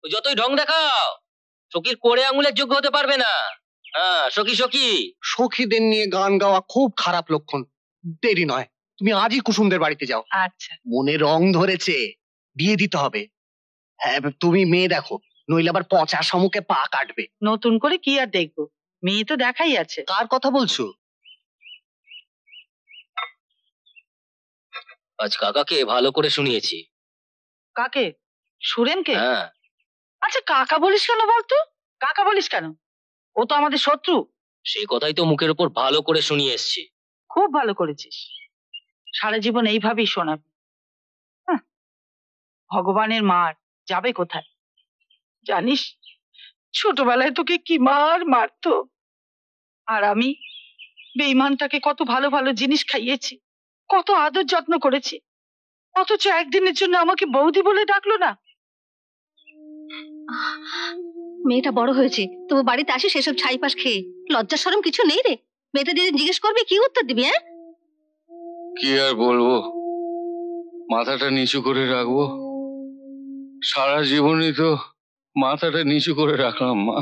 যতই ঢং দেখাও, সখীর কোড়ে আঙুলের যোগ্য হতে পারবে না। হ্যাঁ, সখী সখী। সখীদের নিয়ে গান গাওয়া খুব খারাপ লক্ষণ। দেরি নয়, তুমি আজই কুসুমদের বাড়িতে যাও। আচ্ছা। মনে রং ধরেছে, বিয়ে দিতে হবে। হ্যাঁ, তুমি মেয়ে দেখো, নইলে আবার পচা শামুকে পা কাটবে। নতুন করে কি আর দেখবো, মেয়ে তো দেখাই আছে। কার কথা বলছো? আজ কাকাকে ভালো করে শুনিয়েছি। কাকে? সুরেনকে? হ্যাঁ। আচ্ছা, কাকা বলিস কেন বলতো? কাকা বলিস কেন? ও তো আমাদের শত্রু। সেই কথাই তো মুখের উপর ভালো করে শুনিয়ে এসছি। খুব ভালো করেছিস, সারা জীবন এইভাবেই শোনাবি। ভগবানের মার যাবে কোথায় জানিস? ছোটবেলায় তোকে কি মার মারতো, আর আমি বেঈমানটাকে কত ভালো ভালো জিনিস খাইয়েছি, কত আদর যত্ন করেছি, অথচ একদিনের জন্য আমাকে বৌদি বলে ডাকলো না। মেয়েটা বড় হয়েছে, তবু বাড়িতে আসে সেসব ছাইপাশ খেয়ে। লজ্জা শরম কিছু নেই রে? মেয়েটা দিদি জিজ্ঞেস করবে, কি উত্তর দিবি? হ্যাঁ, কি আর বলবো, মাথাটা নিচু করে রাখবো। সারা জীবনই তো মাথাটা নিচু করে রাখলাম মা।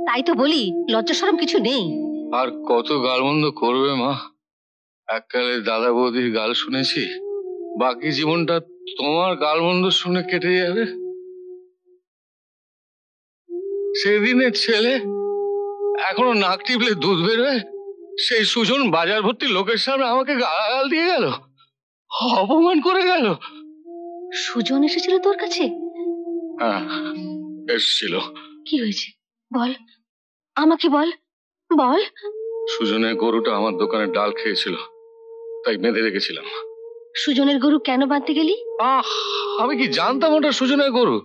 তাই তো বলি, লজ্জা শরম কিছু নেই। আর কত গালমন্দ করবে মা? এককালে দাদা বৌদির গাল শুনেছি, বাকি জীবনটা তোমার গালমন্দ শুনে কেটে যাবে। সেদিনের ছেলে এখনো নাক টিপলে দুধ বেরোয়, সেই সুজন বাজার ভর্তি লোকের সামনে আমাকে গালাগাল দিয়ে গেল, অপমান করে গেল। সুজন এসেছিল তোর কাছে? হ্যাঁ, এসেছিল। কি হয়েছে বল, আমাকে বল বল। সুজনের গরুটা আমার দোকানের ডাল খেয়েছিল, তাই বেঁধে রেখেছিলাম। সুজনের গরু কেন বাঁধতে গেলি? আমি কি জানতাম ওটা সুজনের গরু?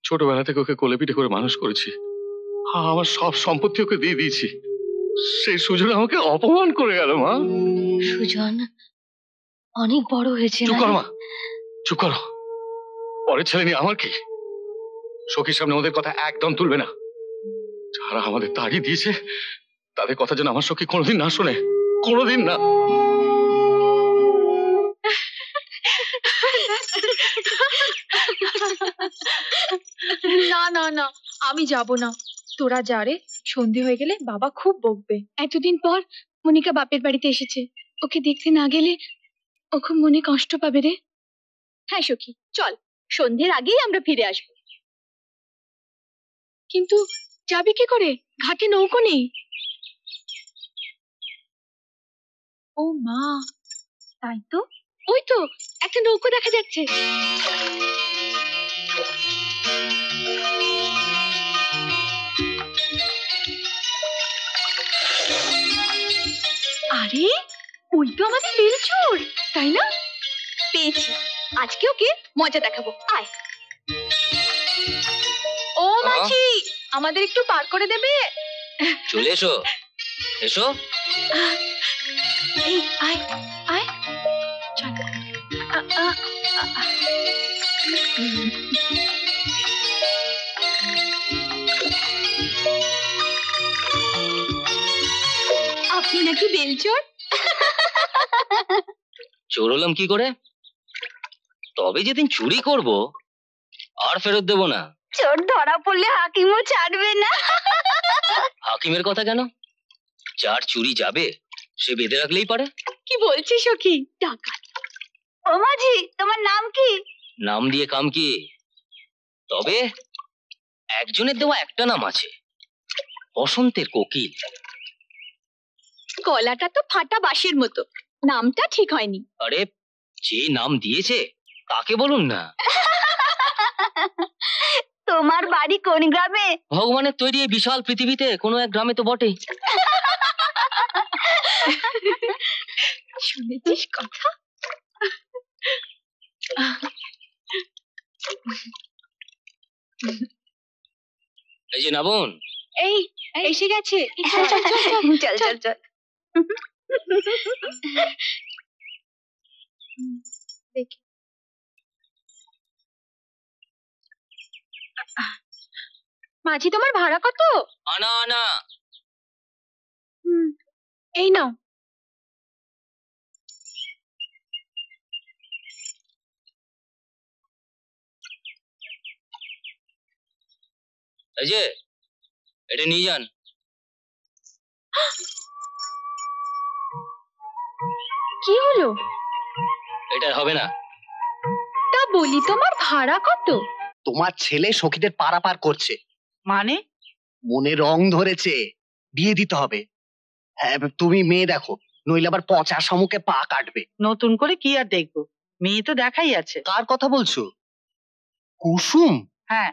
ছোটবেলা থেকে ওকে কোলে পিঠে করে মানুষ করেছি, আমার সব সম্পত্তি ওকে দিয়ে দিয়েছি। সেই সুজন আমাকে অপমান করে গেল মা। সুজন অনেক বড় হয়েছে। চুপ করো মা, চুপ করো। পরের ছেলে নিয়ে আমার কি? সখীর সামনে ওদের কথা একদম তুলবে না। যারা আমাদের তাড়িয়ে দিয়েছে তাদের কথা যেন আমার সখী কোনোদিন না শোনে, কোনোদিন না। না না না, আমি যাব না। তোরা যা রে, সন্ধে হয়ে গেলে বাবা খুব বকবে। এতদিন পর মনিকা বাপের বাড়িতে এসেছে, ওকে দেখতে না গেলে ও খুব মনে কষ্ট পাবে রে। হ্যাঁ সখী, চল, সন্ধ্যের আগেই আমরা ফিরে আসবো। কিন্তু যাবি কি করে? ঘাটে নৌকো নেই। ও মা, তাই তো, ওই তো একটা নৌকো দেখা যাচ্ছে। আরে ওই তো আমাদের বেলচুর, তাই না? পেয়েছি, আজকে ওকে মজা দেখাবো। আয়। ও মাছি, আমাদের একটু পার করে দেবে? চলে এসো, এসো। এই আয় আয়, চল। আপনি নাকি বেলচোর? চোর হলাম কি করে? তবে যেদিন চুরি করব আর ফেরত দেব না। চোর ধরা পড়লে হাকিমও ছাড়বে না। হাকিমের কথা কেন? যার চুরি যাবে সে বেঁধে রাখলেই পারে। কি বলছিস সখী? ডাকাত। ও মাঝি, তোমার নাম কি? নাম দিয়ে কাম কি? তবে একজনের দেওয়া একটা নাম আছে, বসন্তের কোকিল। গলাটা তো ফাটা বাঁশের মতো, নামটা ঠিক হয়নি। আরে যে নাম দিয়েছে তাকে বলুন না। তোমার বাড়ি কোন গ্রামে? ভগবানের তৈরি এই বিশাল পৃথিবীতে কোনো এক গ্রামে তো বটেই। শুনেছিস কথা? এই যে নাবন, এই এসে গেছে। চল চল চল। দেখি মাঝি, তোমার ভাড়া কত? আনা আনা। এই নাও। এই যে এটা নিয়ে যান। কি হলো? এটা হবে না। তা বলি তোমার ভাড়া কত? তোমার ছেলে সখীদের পারাপার করছে, মানে মনে রং ধরেছে, বিয়ে দিতে হবে। তুমি মেয়ে দেখো, নইলে আবার পচা শামুকে পা কাটবে। নতুন করে কি আর দেখবো, মেয়ে তো দেখাই আছে। কার কথা বলছো? কুসুম? হ্যাঁ,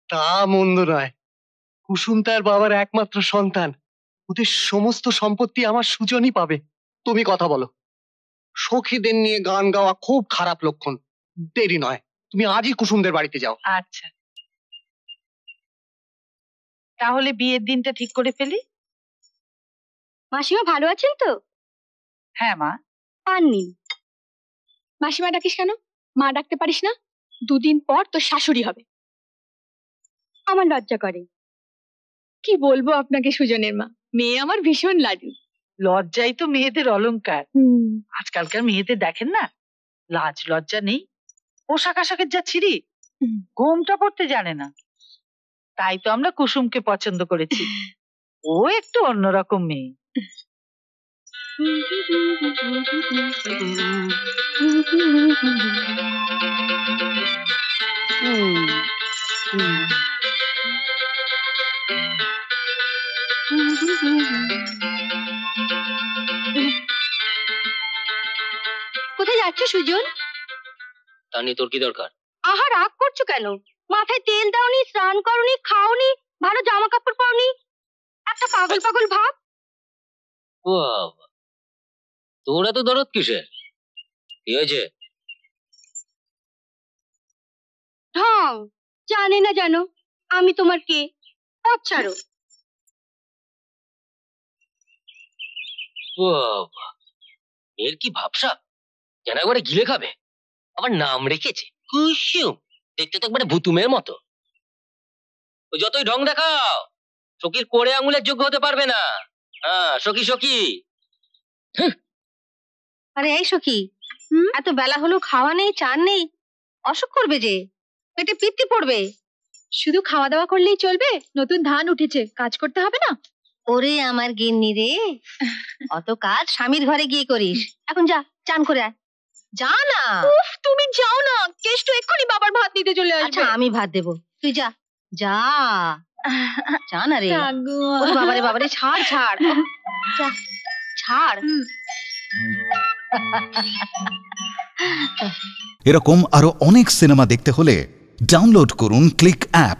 তা মন্দ নয়। কুসুম তার বাবার একমাত্র সন্তান, ওদের সমস্ত সম্পত্তি আমার সুজনই পাবে। তুমি কথা বলো। সখীদের নিয়ে গান গাওয়া খুব খারাপ লক্ষণ। দেরি নয়, তুমি আজই কুসুমদের বাড়িতে যাও। আচ্ছা তাহলে বিয়ের দিনটা ঠিক করে ফেলি। মাসিমা ভালো আছেন তো? হ্যাঁ মা। পান নিন। মাসিমা ডাকিস কেন? মা ডাকতে পারিস না? দুদিন পর তোর শাশুড়ি হবে। আমার লজ্জা করে। কি বলবো আপনাকে সুজনের মা, মেয়ে আমার ভীষণ লাডু। লজ্জাই তো মেয়েদের অলংকার। আজকালকার মেয়েদের দেখেন না, লাজ লজ্জা নেই, পোশাক আশাকের যা ছিঁড়ি, ঘোমটা পড়তে জানে না। তাই তো আমরা কুসুমকে পছন্দ করেছি, ও একটু অন্যরকম মেয়ে। কোথায় যাচ্ছ সুজন? তা নিয়ে তোর কি দরকার? আহা, রাগ করছো কেন? মাথায় তেল দাওনি, স্নান করনি, খাওনি, ভালো জামা কাপড় পরনি, একটা পাগল পাগল ভাব। ও বাবা, তোর এত দরদ কিসের? কি হয়েছে? ঢং, জানে না জানো আমি তোমার কে? পথ ছাড়ো। ও বাবা, এর কি ভাবসা, যেন একবারে গিলে খাবে। আবার নাম রেখেছে কুসুম, দেখতে তো একবারে ভুতুমের মতো। ও যতই ঢং দেখাও, সখীর কোড়ে আঙুলের যোগ্য হতে পারবে না। হ্যাঁ, সখী সখী। আরে এই সখী, এত বেলা হলো, খাওয়া নেই, চান নেই, অসুখ করবে যে, পেটে পিত্তি পড়বে। শুধু খাওয়া দাওয়া করলেই চলবে? নতুন ধান উঠেছে, কাজ করতে হবে না? ওরে আমার গিন্নি রে, অত কাজ স্বামীর ঘরে গিয়ে করিস। এখন যা, চান করে আয়। যা না। উফ, তুমি যাও না, কেষ্ট এক্ষুনি বাবার ভাত নিতে চলে আচ্ছা আসবে। আমি ভাত দেবো, তুই যা। যা, যা না রে। কাকু। ওরে বাবারে বাবারে, ছাড় ছাড়, যা, ছাড়। এরকম আরো অনেক সিনেমা দেখতে হলে ডাউনলোড করুন ক্লিক অ্যাপ।